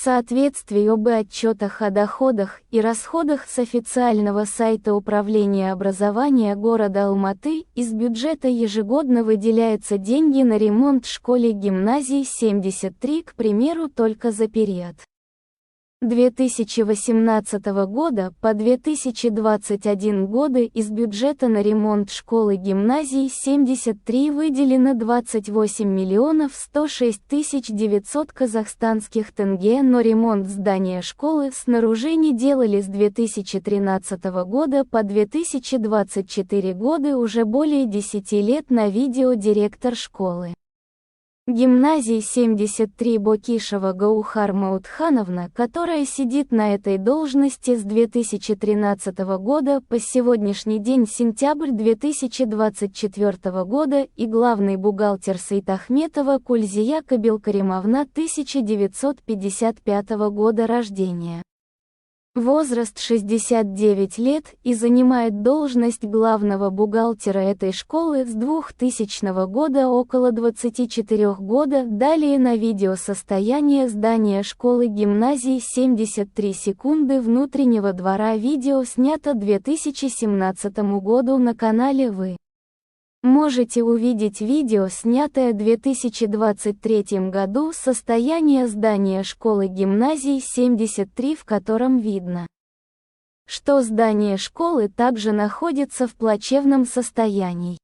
соответствии об отчетах о доходах и расходах с официального сайта Управления образования города Алматы, из бюджета ежегодно выделяются деньги на ремонт школе-гимназии 73, к примеру, только за период 2018 года по 2021 годы из бюджета на ремонт школы-гимназии 73 выделено 28 миллионов 106 тысяч 900 казахстанских тенге, но ремонт здания школы снаружи не делали с 2013 года по 2024 годы, уже более 10 лет. На видео директор школы гимназии 73 Бокишева Гаухар Маутхановна, которая сидит на этой должности с 2013 года по сегодняшний день, сентябрь 2024 года, и главный бухгалтер Сайтахметова Кульзия Кабелкаримовна, 1955 года рождения. Возраст 69 лет, и занимает должность главного бухгалтера этой школы с 2000 года около 24 года. Далее на видео состояние здания школы-гимназии 73 секунды внутреннего двора. Видео снято 2017 году. На канале вы можете увидеть видео, снятое в 2023 году, состояние здания школы-гимназии 73, в котором видно, что здание школы также находится в плачевном состоянии.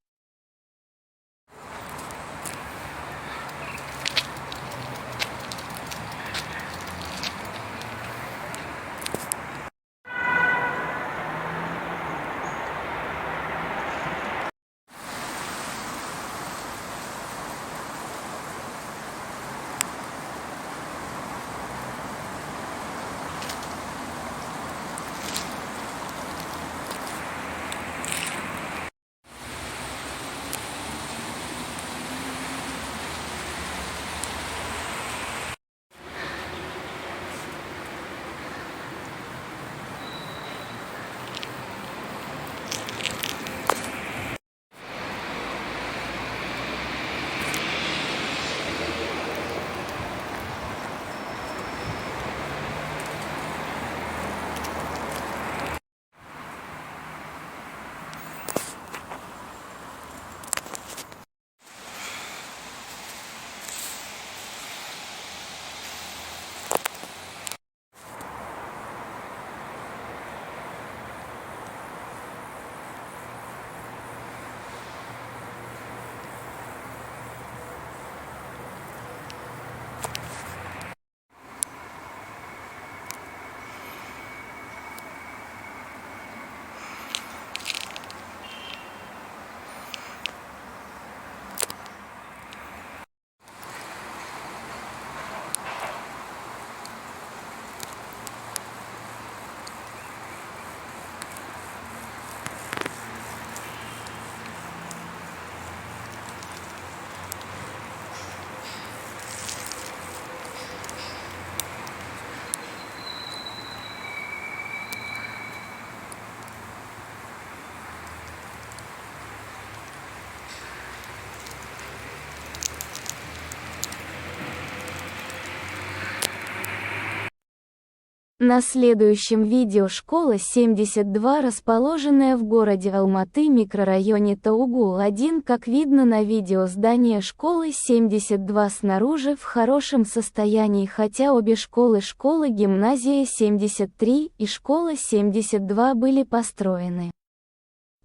На следующем видео школа 72, расположенная в городе Алматы, микрорайоне Таугул-1. Как видно на видео, здание школы 72 снаружи в хорошем состоянии, хотя обе школы, школа-гимназия 73 и школа 72, были построены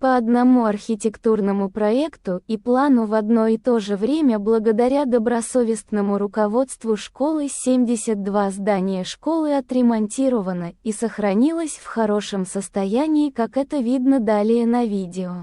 по одному архитектурному проекту и плану в одно и то же время. Благодаря добросовестному руководству школы 72 здание школы отремонтировано и сохранилось в хорошем состоянии, как это видно далее на видео.